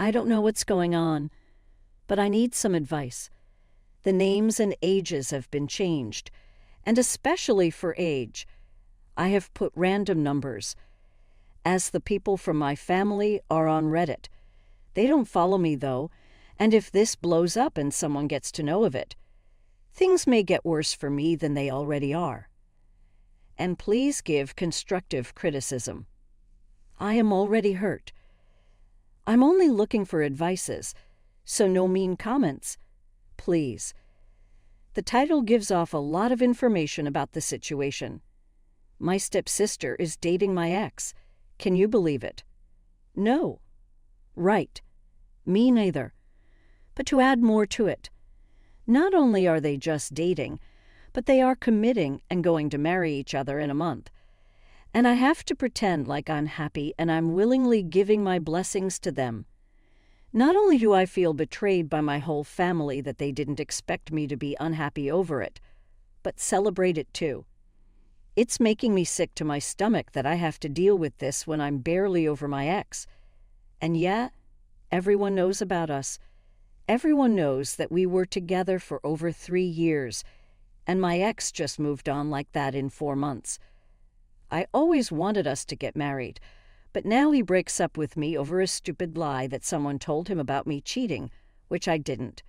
I don't know what's going on, but I need some advice. The names and ages have been changed, and especially for age, I have put random numbers. As the people from my family are on Reddit. They don't follow me, though, and if this blows up and someone gets to know of it, things may get worse for me than they already are. And please give constructive criticism. I am already hurt. I'm only looking for advices, so no mean comments. Please. The title gives off a lot of information about the situation. My stepsister is dating my ex. Can you believe it? No. Right. Me neither. But to add more to it, not only are they just dating, but they are committing and going to marry each other in a month. And I have to pretend like I'm happy and I'm willingly giving my blessings to them. Not only do I feel betrayed by my whole family that they didn't expect me to be unhappy over it, but celebrate it too. It's making me sick to my stomach that I have to deal with this when I'm barely over my ex. And yet, everyone knows about us. Everyone knows that we were together for over 3 years, and my ex just moved on like that in 4 months. I always wanted us to get married, but now he breaks up with me over a stupid lie that someone told him about me cheating, which I didn't.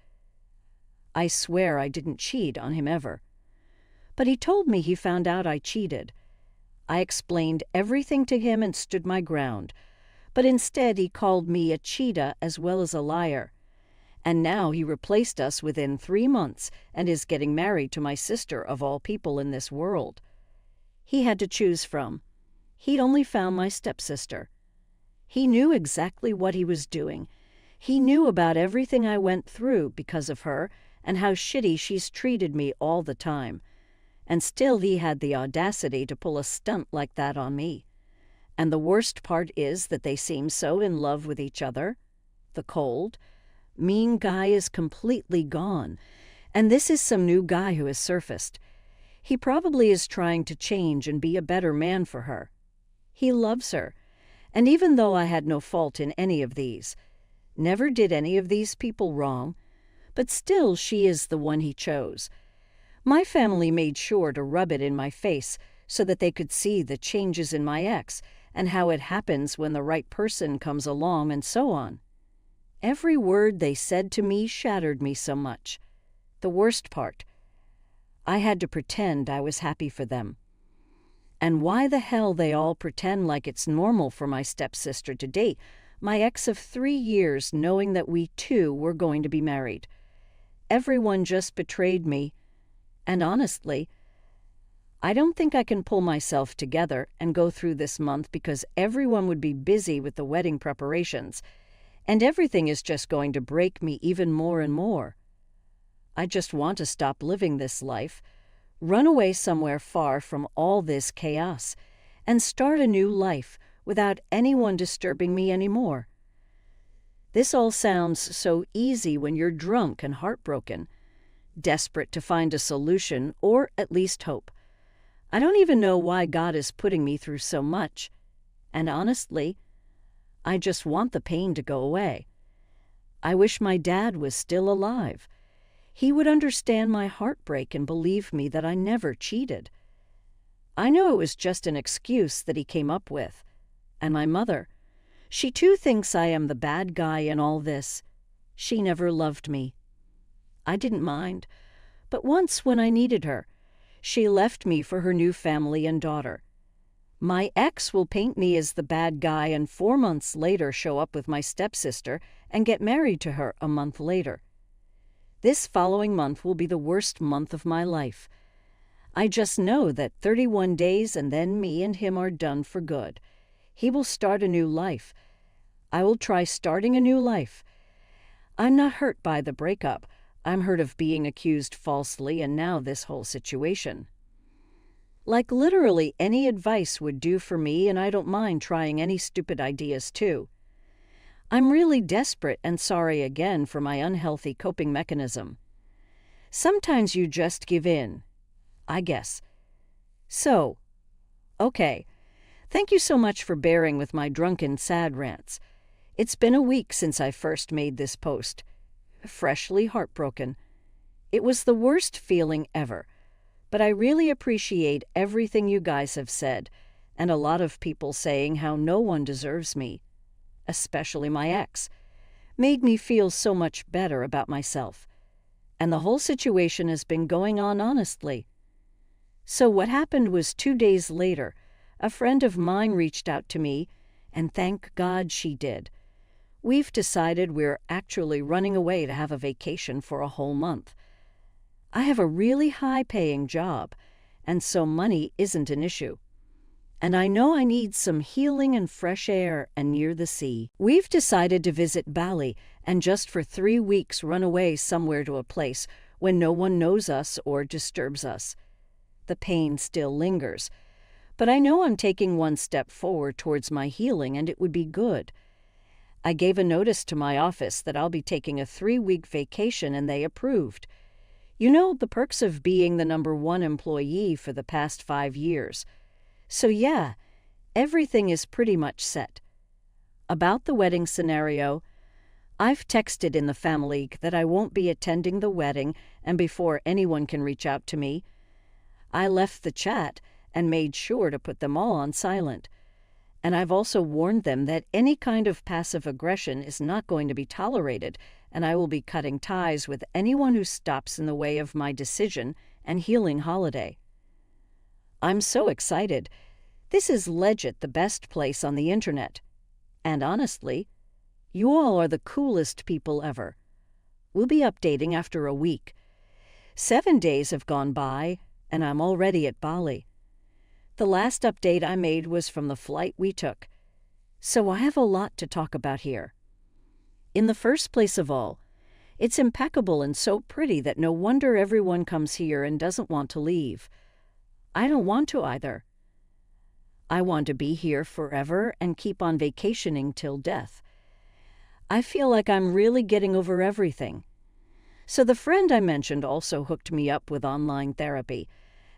I swear I didn't cheat on him ever. But he told me he found out I cheated. I explained everything to him and stood my ground, but instead he called me a cheetah as well as a liar. And now he replaced us within 3 months and is getting married to my sister of all people in this world. He had to choose from. He'd only found my stepsister. He knew exactly what he was doing. He knew about everything I went through because of her and how shitty she's treated me all the time. And still he had the audacity to pull a stunt like that on me. And the worst part is that they seem so in love with each other. The cold, mean guy is completely gone, and this is some new guy who has surfaced. He probably is trying to change and be a better man for her. He loves her, and even though I had no fault in any of these, never did any of these people wrong, but still she is the one he chose. My family made sure to rub it in my face so that they could see the changes in my ex and how it happens when the right person comes along and so on. Every word they said to me shattered me so much. The worst part, I had to pretend I was happy for them. And why the hell they all pretend like it's normal for my stepsister to date my ex of 3 years knowing that we too were going to be married. Everyone just betrayed me. And honestly, I don't think I can pull myself together and go through this month because everyone would be busy with the wedding preparations, and everything is just going to break me even more and more. I just want to stop living this life, run away somewhere far from all this chaos, and start a new life without anyone disturbing me anymore. This all sounds so easy when you're drunk and heartbroken, desperate to find a solution or at least hope. I don't even know why God is putting me through so much, and honestly, I just want the pain to go away. I wish my dad was still alive. He would understand my heartbreak and believe me that I never cheated. I know it was just an excuse that he came up with. And my mother, she too thinks I am the bad guy in all this. She never loved me. I didn't mind, but once when I needed her, she left me for her new family and daughter. My ex will paint me as the bad guy and 4 months later show up with my stepsister and get married to her a month later. This following month will be the worst month of my life. I just know that 31 days and then me and him are done for good. He will start a new life. I will try starting a new life. I'm not hurt by the breakup. I'm hurt of being accused falsely and now this whole situation. Like literally any advice would do for me, and I don't mind trying any stupid ideas too. I'm really desperate and sorry again for my unhealthy coping mechanism. Sometimes you just give in, I guess. So, okay. Thank you so much for bearing with my drunken sad rants. It's been a week since I first made this post. Freshly heartbroken. It was the worst feeling ever, but I really appreciate everything you guys have said, and a lot of people saying how no one deserves me, especially my ex. Made me feel so much better about myself. And the whole situation has been going on honestly. So what happened was 2 days later, a friend of mine reached out to me, and thank God she did. We've decided we're actually running away to have a vacation for a whole month. I have a really high-paying job, and so money isn't an issue. And I know I need some healing and fresh air and near the sea. We've decided to visit Bali and just for 3 weeks run away somewhere to a place when no one knows us or disturbs us. The pain still lingers, but I know I'm taking one step forward towards my healing, and it would be good. I gave a notice to my office that I'll be taking a 3-week vacation, and they approved. You know, the perks of being the #1 employee for the past 5 years. So yeah, everything is pretty much set. About the wedding scenario, I've texted in the family that I won't be attending the wedding, and before anyone can reach out to me, I left the chat and made sure to put them all on silent. And I've also warned them that any kind of passive aggression is not going to be tolerated, and I will be cutting ties with anyone who stops in the way of my decision and healing holiday. I'm so excited. This is legit the best place on the internet. And honestly, you all are the coolest people ever. We'll be updating after a week. 7 days have gone by, and I'm already at Bali. The last update I made was from the flight we took, so I have a lot to talk about here. In the first place of all, it's impeccable and so pretty that no wonder everyone comes here and doesn't want to leave. I don't want to either. I want to be here forever and keep on vacationing till death. I feel like I'm really getting over everything. So the friend I mentioned also hooked me up with online therapy,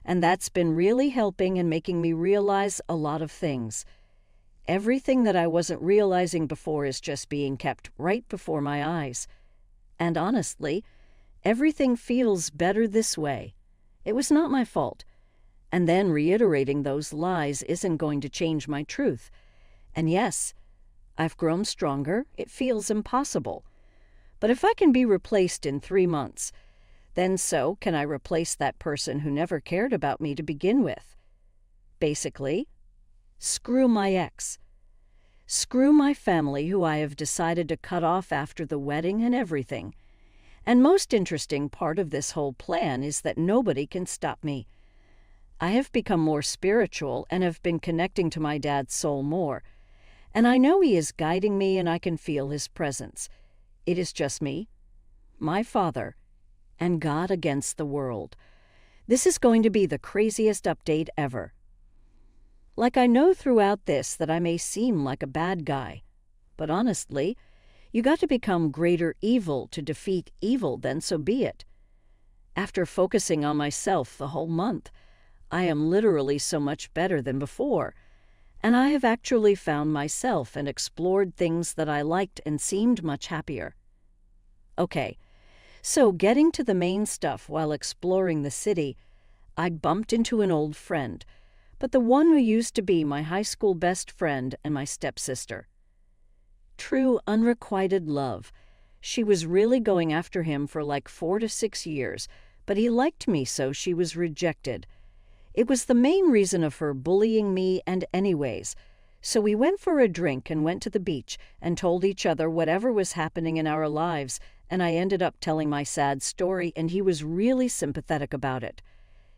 and that's been really helping and making me realize a lot of things. Everything that I wasn't realizing before is just being kept right before my eyes. And honestly, everything feels better this way. It was not my fault. And then reiterating those lies isn't going to change my truth. And yes, I've grown stronger. It feels impossible. But if I can be replaced in 3 months, then so can I replace that person who never cared about me to begin with. Basically, screw my ex. Screw my family, who I have decided to cut off after the wedding and everything. And most interesting part of this whole plan is that nobody can stop me. I have become more spiritual and have been connecting to my dad's soul more. And I know he is guiding me, and I can feel his presence. It is just me, my father, and God against the world. This is going to be the craziest update ever. Like, I know throughout this that I may seem like a bad guy, but honestly, you got to become greater evil to defeat evil, then so be it. After focusing on myself the whole month, I am literally so much better than before, and I have actually found myself and explored things that I liked and seemed much happier. Okay, so getting to the main stuff, while exploring the city, I bumped into an old friend, but the one who used to be my high school best friend and my stepsister. True unrequited love. She was really going after him for like 4 to 6 years, but he liked me, so she was rejected. It was the main reason of her bullying me, and anyways, so we went for a drink and went to the beach and told each other whatever was happening in our lives, and I ended up telling my sad story, and he was really sympathetic about it.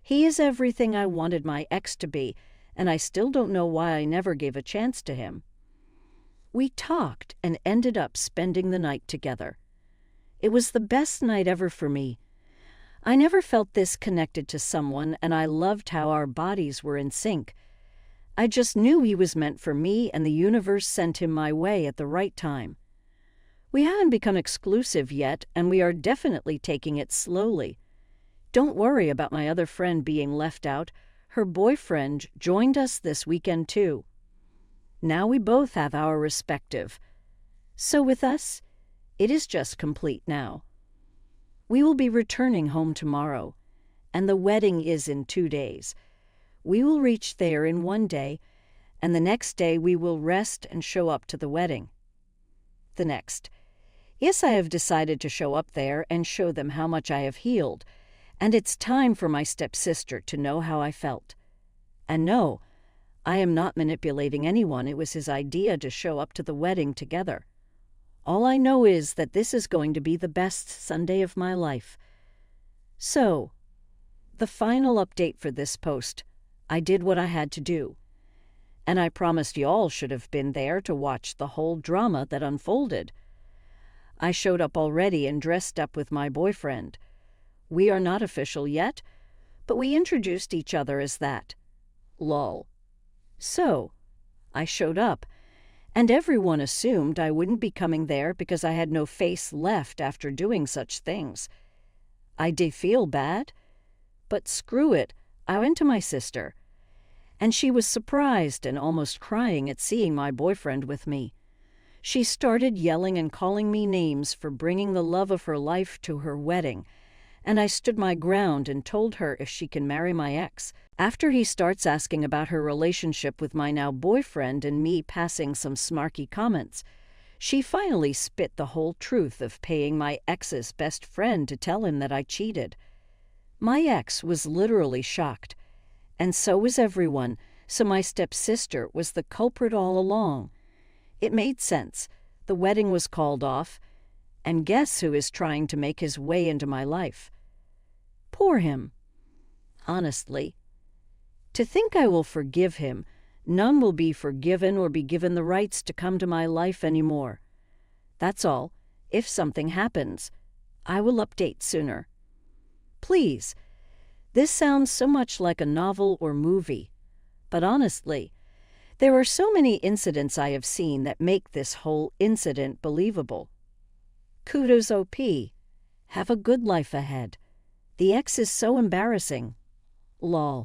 He is everything I wanted my ex to be, and I still don't know why I never gave a chance to him. We talked and ended up spending the night together. It was the best night ever for me. I never felt this connected to someone, and I loved how our bodies were in sync. I just knew he was meant for me, and the universe sent him my way at the right time. We haven't become exclusive yet, and we are definitely taking it slowly. Don't worry about my other friend being left out. Her boyfriend joined us this weekend too. Now we both have our respective. So with us, it is just complete now. We will be returning home tomorrow, and the wedding is in 2 days. We will reach there in 1 day, and the next day we will rest and show up to the wedding. The next. Yes, I have decided to show up there and show them how much I have healed, and it's time for my stepsister to know how I felt. And no, I am not manipulating anyone. It was his idea to show up to the wedding together. All I know is that this is going to be the best Sunday of my life. So, the final update for this post. I did what I had to do. And I promised y'all should have been there to watch the whole drama that unfolded. I showed up already and dressed up with my boyfriend. We are not official yet, but we introduced each other as that. Lol. So, I showed up, and everyone assumed I wouldn't be coming there because I had no face left after doing such things. I did feel bad, but screw it, I went to my sister, and she was surprised and almost crying at seeing my boyfriend with me. She started yelling and calling me names for bringing the love of her life to her wedding, and I stood my ground and told her if she can marry my ex. After he starts asking about her relationship with my now boyfriend and me passing some snarky comments, she finally spit the whole truth of paying my ex's best friend to tell him that I cheated. My ex was literally shocked, and so was everyone, so my stepsister was the culprit all along. It made sense. The wedding was called off, and guess who is trying to make his way into my life? Poor him. Honestly. To think I will forgive him, none will be forgiven or be given the rights to come to my life anymore. That's all. If something happens, I will update sooner. Please, this sounds so much like a novel or movie, but honestly, there are so many incidents I have seen that make this whole incident believable. Kudos OP. Have a good life ahead. The ex is so embarrassing. Lol.